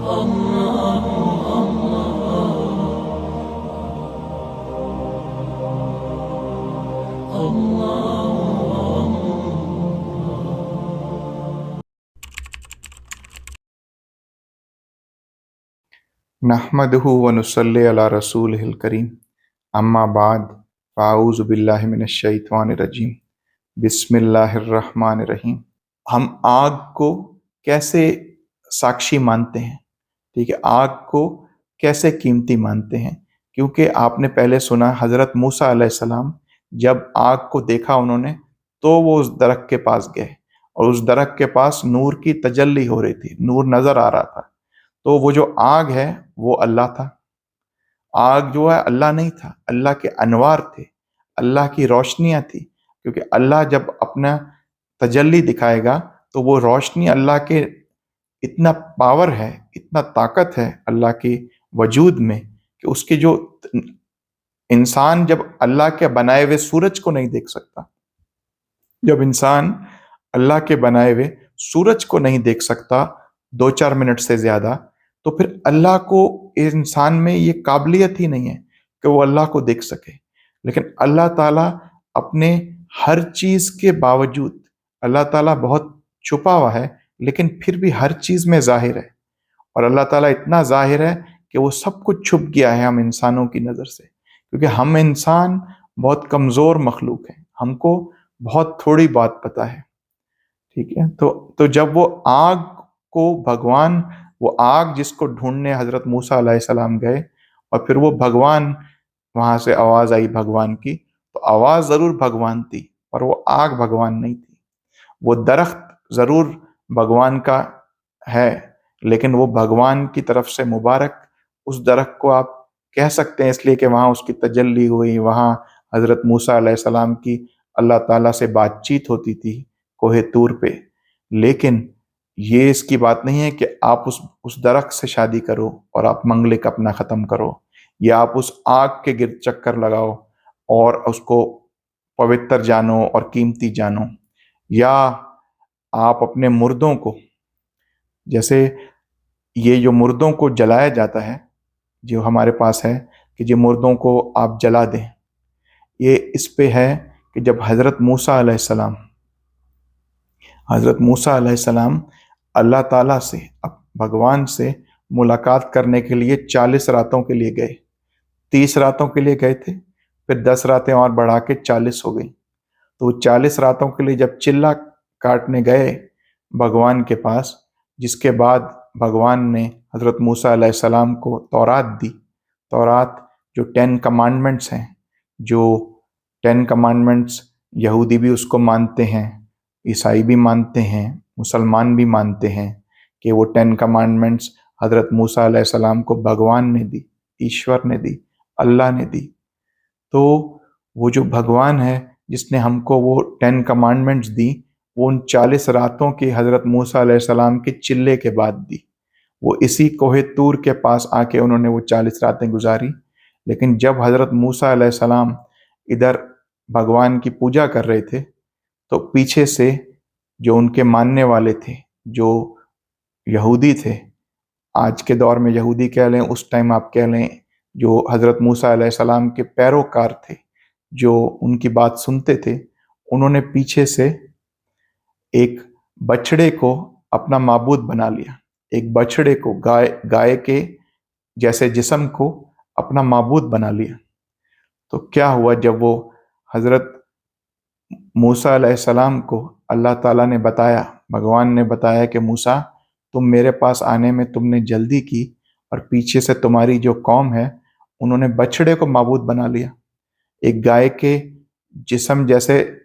नहमदुहु व नुसल्ली अला रसूलिहिल करीम अम्मा बाद फ़ाऊज़ु बिल्लाहि मिनश शैतानिर रजीम बिस्मिल्लाहिर रहमानिर रहीम। हम आग को कैसे साक्षी मानते हैं? ठीक है, आग को कैसे कीमती मानते हैं? क्योंकि आपने पहले सुना हज़रत मूसा अलैहिस्सलाम जब आग को देखा उन्होंने, तो वो उस दरख्त के पास गए और उस दरख्त के पास नूर की तजल्ली हो रही थी, नूर नज़र आ रहा था। तो वो जो आग है वो अल्लाह था। आग जो है अल्लाह नहीं था, अल्लाह के अनवार थे, अल्लाह की रोशनियाँ थी। क्योंकि अल्लाह जब अपना तजल्ली दिखाएगा तो वो रोशनी अल्लाह के इतना पावर है, इतना ताकत है अल्लाह के वजूद में कि उसके जो इंसान जब अल्लाह के बनाए हुए सूरज को नहीं देख सकता, जब इंसान अल्लाह के बनाए हुए सूरज को नहीं देख सकता 2-4 मिनट से ज़्यादा, तो फिर अल्लाह को इंसान में ये काबिलियत ही नहीं है कि वो अल्लाह को देख सके। लेकिन अल्लाह ताला अपने हर चीज़ के बावजूद, अल्लाह ताला बहुत छुपा हुआ है, लेकिन फिर भी हर चीज़ में ज़ाहिर है। और अल्लाह ताला इतना ज़ाहिर है कि वो सब कुछ छुप गया है हम इंसानों की नज़र से। क्योंकि हम इंसान बहुत कमज़ोर मखलूक हैं, हमको बहुत थोड़ी बात पता है। ठीक है, तो जब वो आग को भगवान, वो आग जिसको ढूंढने हजरत मूसा अलैहिस्सलाम गए और फिर वो भगवान, वहां से आवाज आई भगवान की, तो आवाज जरूर भगवान थी और वो आग भगवान नहीं थी। वो दरख्त जरूर भगवान का है, लेकिन वो भगवान की तरफ से मुबारक उस दरख्त को आप कह सकते हैं, इसलिए कि वहां उसकी तजल्ली हुई, वहां हजरत मूसा अलैहिस्सलाम की अल्लाह ताला से बातचीत होती थी कोहे तूर पे। लेकिन ये इसकी बात नहीं है कि आप उस दरख्त से शादी करो और आप मंगलिक अपना खत्म करो, या आप उस आग के गिर्द चक्कर लगाओ और उसको पवित्र जानो और कीमती जानो, या आप अपने मुर्दों को, जैसे ये जो मुर्दों को जलाया जाता है जो हमारे पास है, कि जो मुर्दों को आप जला दें, ये इस पे है कि जब हज़रत मूसा अलैहिस्सलाम अल्लाह ताला से, भगवान से मुलाकात करने के लिए 40 रातों के लिए गए। 30 रातों के लिए गए थे, फिर 10 रातें और बढ़ा के 40 हो गई। तो 40 रातों के लिए जब चिल्ला काटने गए भगवान के पास, जिसके बाद भगवान ने हज़रत मूसा अलैहिस्सलाम को तौरात दी। तौरात जो 10 कमांडमेंट्स हैं, जो 10 कमांडमेंट्स यहूदी भी उसको मानते हैं, ईसाई भी मानते हैं, मुसलमान भी मानते हैं कि वो 10 कमांडमेंट्स हज़रत मूसा अलैहिस्सलाम को भगवान ने दी, ईश्वर ने दी, अल्लाह ने दी। तो वो जो भगवान है जिसने हमको वो 10 कमांडमेंट्स दी, वो उन 40 रातों की हज़रत मूसा अलैहिस्सलाम के चिल्ले के बाद दी। वो इसी कोहे तूर के पास आके उन्होंने वो 40 रातें गुजारी। लेकिन जब हज़रत मूसा अलैहिस्सलाम इधर भगवान की पूजा कर रहे थे, तो पीछे से जो उनके मानने वाले थे, जो यहूदी थे, आज के दौर में यहूदी कह लें, उस टाइम आप कह लें, जो हज़रत मूसा अलैहिस्सलाम के पैरोकार थे, जो उनकी बात सुनते थे, उन्होंने पीछे से एक बछड़े को अपना माबूद बना लिया। एक बछड़े को, गाय गाय के जैसे जिस्म को अपना माबूद बना लिया। तो क्या हुआ, जब वो हज़रत मूसा अलैहिस्सलाम को अल्लाह ताला ने बताया, भगवान ने बताया कि मूसा, तुम मेरे पास आने में तुमने जल्दी की और पीछे से तुम्हारी जो कौम है उन्होंने बछड़े को माबूद बना लिया। एक गाय के जिस्म जैसे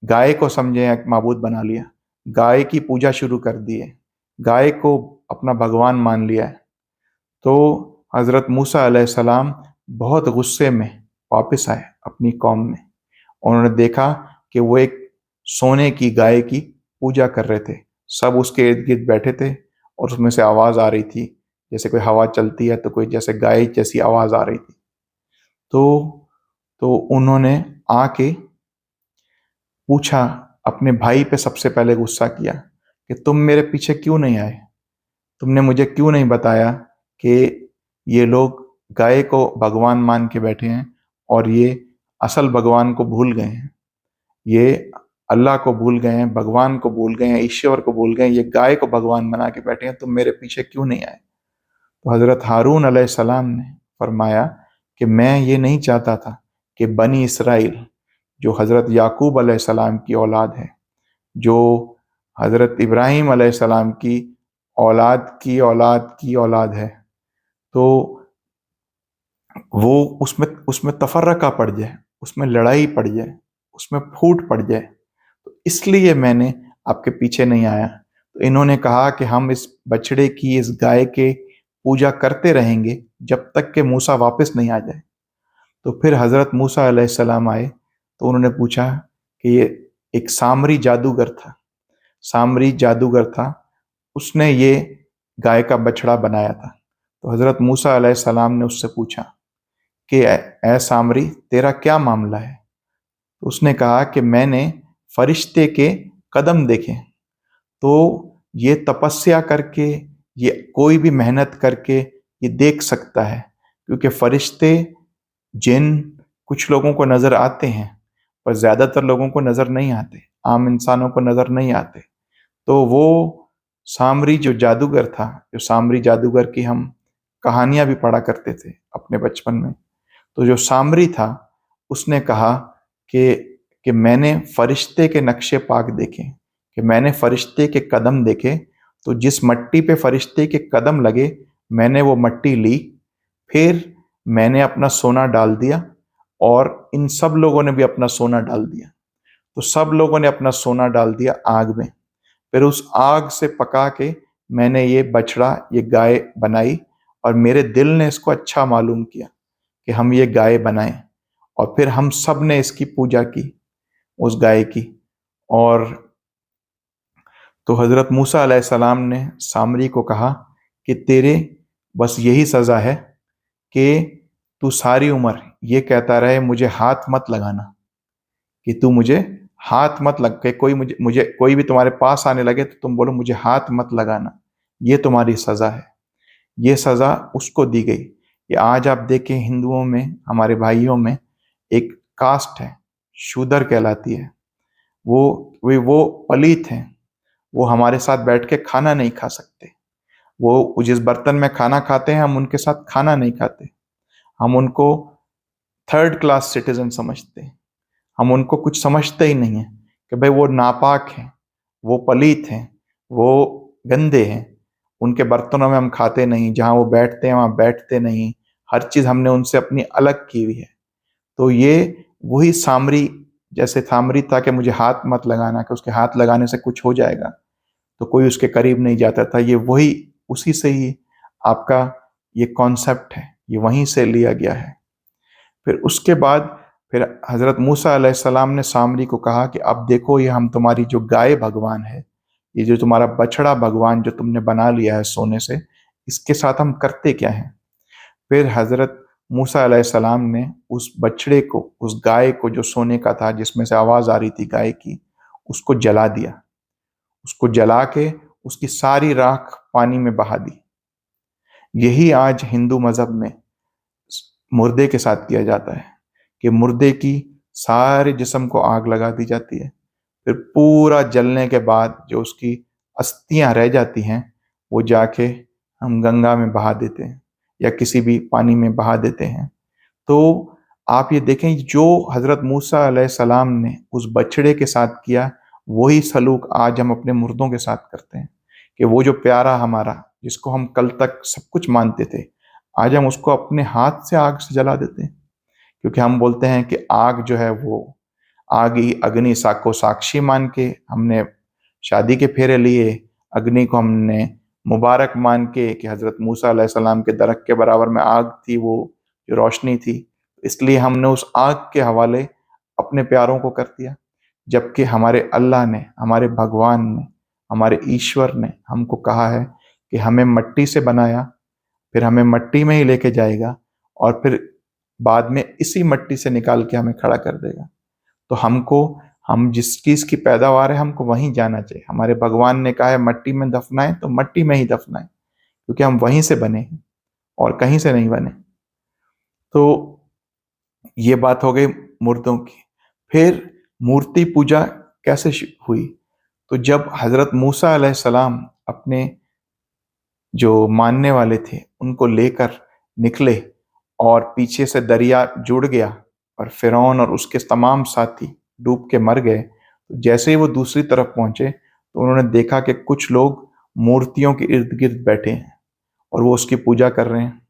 गाय को समझे एक माबूद बना लिया, गाय की पूजा शुरू कर दी है, गाय को अपना भगवान मान लिया है। तो हज़रत मूसा अलैहिस्सलाम बहुत गुस्से में वापस आए अपनी कौम में। उन्होंने देखा कि वो एक सोने की गाय की पूजा कर रहे थे। सब उसके इर्द गिर्द बैठे थे और उसमें से आवाज़ आ रही थी, जैसे कोई हवा चलती है तो कोई जैसे गाय जैसी आवाज़ आ रही थी। तो उन्होंने आके पूछा, अपने भाई पे सबसे पहले गुस्सा किया कि तुम मेरे पीछे क्यों नहीं आए? तुमने मुझे क्यों नहीं बताया कि ये लोग गाय को भगवान मान के बैठे हैं और ये असल भगवान को भूल गए हैं, ये अल्लाह को भूल गए हैं, भगवान को भूल गए हैं, ईश्वर को भूल गए हैं, ये गाय को भगवान बना के बैठे हैं, तुम मेरे पीछे क्यों नहीं आए? तो हज़रत हारून अलैहिस्सलाम ने फरमाया कि मैं ये नहीं चाहता था कि बनी इसराइल, जो हज़रत याकूब अलैहिस्सलाम की औलाद है, जो हज़रत इब्राहीम अलैहिस्सलाम की औलाद की औलाद की औलाद है, तो वो उसमें उसमें तफर्रका पड़ जाए, उसमें लड़ाई पड़ जाए, उसमें फूट पड़ जाए। तो इसलिए मैंने आपके पीछे नहीं आया। तो इन्होंने कहा कि हम इस बछड़े की, इस गाय के पूजा करते रहेंगे जब तक कि मूसा वापस नहीं आ जाए। तो फिर हज़रत मूसा अलैहिस्सलाम आए, तो उन्होंने पूछा कि ये एक सामरी जादूगर था, सामरी जादूगर था, उसने ये गाय का बछड़ा बनाया था। तो हज़रत मूसा अलैहिस्सलाम ने उससे पूछा कि ए सामरी, तेरा क्या मामला है? तो उसने कहा कि मैंने फरिश्ते के कदम देखे। तो ये तपस्या करके, ये कोई भी मेहनत करके ये देख सकता है, क्योंकि फरिश्ते, जिन कुछ लोगों को नज़र आते हैं पर ज़्यादातर लोगों को नज़र नहीं आते, आम इंसानों को नज़र नहीं आते। तो वो सामरी जो जादूगर था, जो सामरी जादूगर की हम कहानियां भी पढ़ा करते थे अपने बचपन में, तो जो सामरी था उसने कहा कि मैंने फरिश्ते के नक्शे पाक देखे, कि मैंने फरिश्ते के कदम देखे, तो जिस मट्टी पे फरिश्ते के कदम लगे मैंने वो मट्टी ली, फिर मैंने अपना सोना डाल दिया और इन सब लोगों ने भी अपना सोना डाल दिया। तो सब लोगों ने अपना सोना डाल दिया आग में, फिर उस आग से पका के मैंने ये बछड़ा, ये गाय बनाई, और मेरे दिल ने इसको अच्छा मालूम किया कि हम ये गाय बनाएं, और फिर हम सब ने इसकी पूजा की, उस गाय की। और तो हज़रत मूसा अलैहिस्सलाम ने सामरी को कहा कि तेरे बस यही सज़ा है कि तू सारी उम्र ये कहता रहे मुझे हाथ मत लगाना, कि तू मुझे हाथ मत लग के, कोई मुझे मुझे कोई भी तुम्हारे पास आने लगे तो तुम बोलो मुझे हाथ मत लगाना, ये तुम्हारी सज़ा है। ये सज़ा उसको दी गई। ये आज आप देखें हिंदुओं में, हमारे भाइयों में एक कास्ट है, शूद्र कहलाती है। वो पलीत हैं, वो हमारे साथ बैठ के खाना नहीं खा सकते। वो जिस बर्तन में खाना खाते हैं हम उनके साथ खाना नहीं खाते। हम उनको थर्ड क्लास सिटीजन समझते हैं। हम उनको कुछ समझते ही नहीं है कि भाई वो नापाक हैं, वो पलीत हैं, वो गंदे हैं। उनके बर्तनों में हम खाते नहीं, जहाँ वो बैठते हैं वहाँ बैठते नहीं। हर चीज़ हमने उनसे अपनी अलग की हुई है। तो ये वही सामरी, जैसे सामरी था कि मुझे हाथ मत लगाना, कि उसके हाथ लगाने से कुछ हो जाएगा, तो कोई उसके करीब नहीं जाता था। ये वही, उसी से ही आपका ये कॉन्सेप्ट है, ये वहीं से लिया गया है। फिर उसके बाद फिर हज़रत मूसा अलैहिस्सलाम ने सामरी को कहा कि अब देखो, ये हम तुम्हारी जो गाय भगवान है, ये जो तुम्हारा बछड़ा भगवान जो तुमने बना लिया है सोने से, इसके साथ हम करते क्या हैं? फिर हज़रत मूसा अलैहिस्सलाम ने उस बछड़े को, उस गाय को जो सोने का था, जिसमें से आवाज़ आ रही थी गाय की, उसको जला दिया। उसको जला के उसकी सारी राख पानी में बहा दी। यही आज हिंदू मज़हब में मुर्दे के साथ किया जाता है, कि मुर्दे की सारे जिस्म को आग लगा दी जाती है। फिर पूरा जलने के बाद जो उसकी अस्थियां रह जाती हैं, वो जाके हम गंगा में बहा देते हैं या किसी भी पानी में बहा देते हैं। तो आप ये देखें, जो हज़रत मूसा अलैहिस्सलाम ने उस बछड़े के साथ किया, वही सलूक आज हम अपने मुर्दों के साथ करते हैं। कि वो जो प्यारा हमारा, जिसको हम कल तक सब कुछ मानते थे, आज हम उसको अपने हाथ से आग से जला देते हैं। क्योंकि हम बोलते हैं कि आग जो है वो, आग ही अग्नि को साक्षी मान के हमने शादी के फेरे लिए। अग्नि को हमने मुबारक मान के कि हज़रत मूसा अलैहिस्सलाम के दरख्त के बराबर में आग थी, वो जो रोशनी थी, इसलिए हमने उस आग के हवाले अपने प्यारों को कर दिया। जबकि हमारे अल्लाह ने, हमारे भगवान ने, हमारे ईश्वर ने हमको कहा है कि हमें मिट्टी से बनाया, फिर हमें मिट्टी में ही लेके जाएगा, और फिर बाद में इसी मिट्टी से निकाल के हमें खड़ा कर देगा। तो हमको, हम जिस चीज़ की पैदावार है हमको वहीं जाना चाहिए। हमारे भगवान ने कहा है मट्टी में दफनाएं, तो मट्टी में ही दफनाएं। क्योंकि हम वहीं से बने हैं और कहीं से नहीं बने। तो ये बात हो गई मूर्तों की। फिर मूर्ति पूजा कैसे हुई? तो जब हजरत मूसा अलैहिस्सलाम अपने जो मानने वाले थे उनको लेकर निकले और पीछे से दरिया जुड़ गया और फिरौन और उसके तमाम साथी डूब के मर गए, तो जैसे ही वो दूसरी तरफ पहुंचे तो उन्होंने देखा कि कुछ लोग मूर्तियों के इर्द गिर्द बैठे हैं और वो उसकी पूजा कर रहे हैं।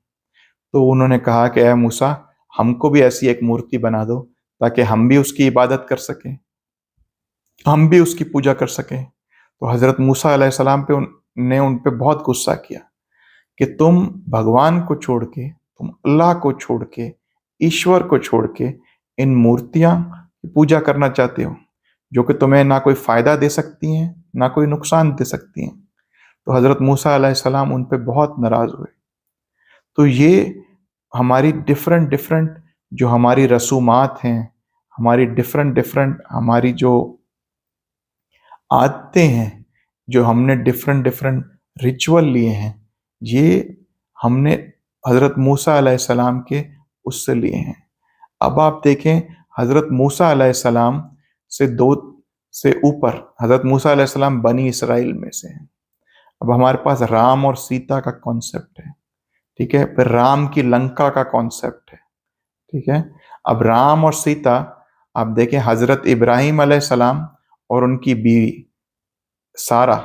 तो उन्होंने कहा कि ऐ मूसा, हमको भी ऐसी एक मूर्ति बना दो ताकि हम भी उसकी इबादत कर सकें, हम भी उसकी पूजा कर सकें। तो हजरत मूसा अलैहिस्सलाम ने उन पे बहुत गुस्सा किया कि तुम भगवान को छोड़ के, तुम अल्लाह को छोड़ के, ईश्वर को छोड़ के इन मूर्तियां की पूजा करना चाहते हो, जो कि तुम्हें ना कोई फायदा दे सकती हैं ना कोई नुकसान दे सकती हैं। तो हजरत मूसा अलैहिस्सलाम उन पे बहुत नाराज हुए। तो ये हमारी डिफरेंट डिफरेंट जो हमारी रसूमात हैं, हमारी डिफरेंट डिफरेंट हमारी जो आदतें हैं, जो हमने डिफरेंट डिफरेंट रिचुअल लिए हैं, ये हमने हजरत मूसा अलैहिस्सलाम के उससे लिए हैं। अब आप देखें, हजरत मूसा अलैहिस्सलाम से दो से ऊपर हजरत मूसा अलैहिस्सलाम बनी इसराइल में से हैं। अब हमारे पास राम और सीता का कॉन्सेप्ट है, ठीक है। फिर राम की लंका का कॉन्सेप्ट है, ठीक है। अब राम और सीता, आप देखें हजरत इब्राहिम अलैहिस्सलाम और उनकी बीवी सारा,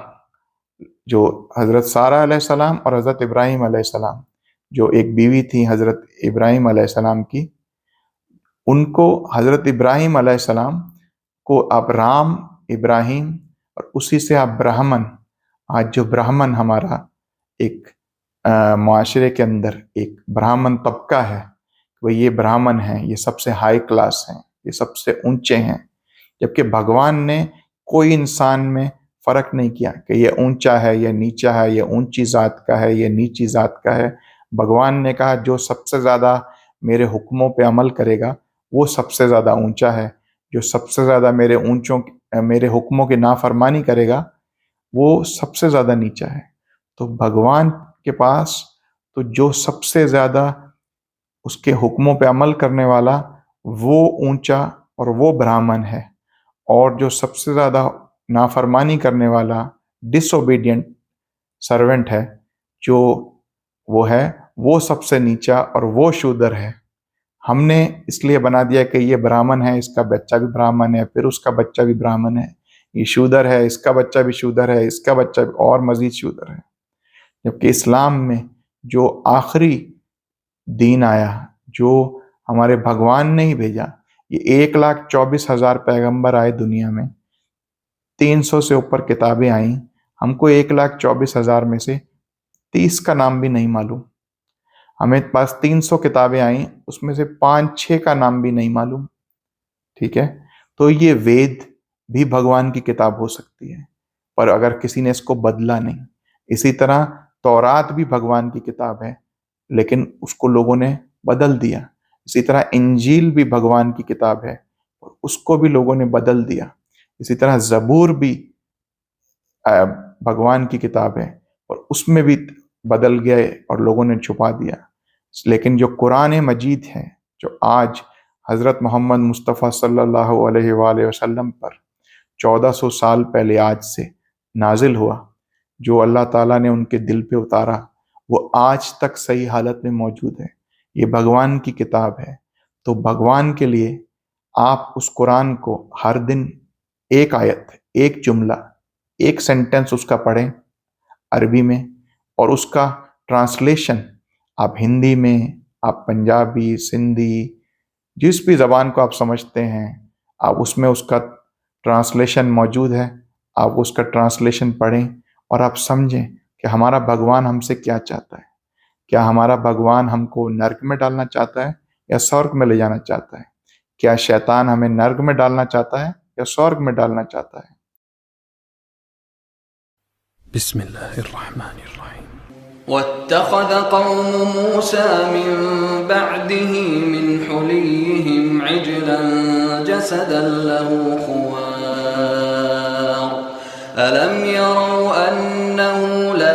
जो हजरत सारा अलैहिस्सलाम और हजरत इब्राहिम अलैहिस्सलाम, जो एक बीवी थी हजरत इब्राहिम अलैहिस्सलाम की, उनको हजरत इब्राहिम अलैहिस्सलाम को आप राम, इब्राहिम और उसी से आप ब्राह्मण, आज जो ब्राह्मण हमारा एक माशरे के अंदर एक ब्राह्मण तबका है, वो ये ब्राह्मण हैं, ये सबसे हाई क्लास हैं, ये सबसे ऊंचे हैं। जबकि भगवान ने कोई इंसान में फर्क नहीं किया कि ये ऊंचा है, ये नीचा है, ये ऊंची जात का है, ये नीची जात का है। भगवान ने कहा जो सबसे ज्यादा मेरे हुक्मों पे अमल करेगा वो सबसे ज्यादा ऊंचा है, जो सबसे ज्यादा मेरे हुक्मों की नाफरमानी करेगा वो सबसे ज्यादा नीचा है। तो भगवान के पास तो जो सबसे ज्यादा उसके हुक्मों पे अमल करने वाला वो ऊंचा और वो ब्राह्मण है, और जो सबसे ज्यादा नाफरमानी करने वाला डिसोबीडियंट सर्वेंट है, जो वो है, वो सबसे नीचा और वो शूद्र है। हमने इसलिए बना दिया कि ये ब्राह्मण है, इसका बच्चा भी ब्राह्मण है, फिर उसका बच्चा भी ब्राह्मण है, ये शूद्र है, इसका बच्चा भी शूद्र है, इसका बच्चा भी और मजीद शूद्र है। जबकि इस्लाम में जो आखिरी दीन आया, जो हमारे भगवान ने ही भेजा, ये 1,24,000 पैगंबर आए दुनिया में, 300 से ऊपर किताबें आई, हमको 1,24,000 में से 30 का नाम भी नहीं मालूम। हमें पास 300 किताबें आई, उसमें से 5-6 का नाम भी नहीं मालूम, ठीक है। तो ये वेद भी भगवान की किताब हो सकती है, पर अगर किसी ने इसको बदला नहीं। इसी तरह तौरात भी भगवान की किताब है, लेकिन उसको लोगों ने बदल दिया। इसी तरह इंजील भी भगवान की किताब है और उसको भी लोगों ने बदल दिया। इसी तरह जबूर भी भगवान की किताब है और उसमें भी बदल गए और लोगों ने छुपा दिया। लेकिन जो कुरान मजीद है, जो आज हज़रत मोहम्मद मुस्तफ़ा सल्लल्लाहु अलैहि वसल्लम पर 1400 साल पहले आज से नाजिल हुआ, जो अल्लाह ताला ने उनके दिल पे उतारा, वो आज तक सही हालत में मौजूद है। ये भगवान की किताब है। तो भगवान के लिए आप उस कुरान को हर दिन एक आयत, एक जुमला, एक सेंटेंस उसका पढ़ें अरबी में, और उसका ट्रांसलेशन आप हिंदी में, आप पंजाबी, सिंधी, जिस भी ज़बान को आप समझते हैं, आप उसमें उसका ट्रांसलेशन मौजूद है, आप उसका ट्रांसलेशन पढ़ें और आप समझें कि हमारा भगवान हमसे क्या चाहता है। क्या हमारा भगवान हमको नर्क में डालना चाहता है या स्वर्ग में ले जाना चाहता है? क्या शैतान हमें नर्क में डालना चाहता है या स्वर्ग में डालना चाहता है? बिस्मिल्लाहिर्रहमानिर्रहीम। वत्तखज़ कौम मूसा मिन बअदिही मिन हुलिय्यिहिम इजलन जसदन लहू खुवार अलम यरौ अन्नहु ला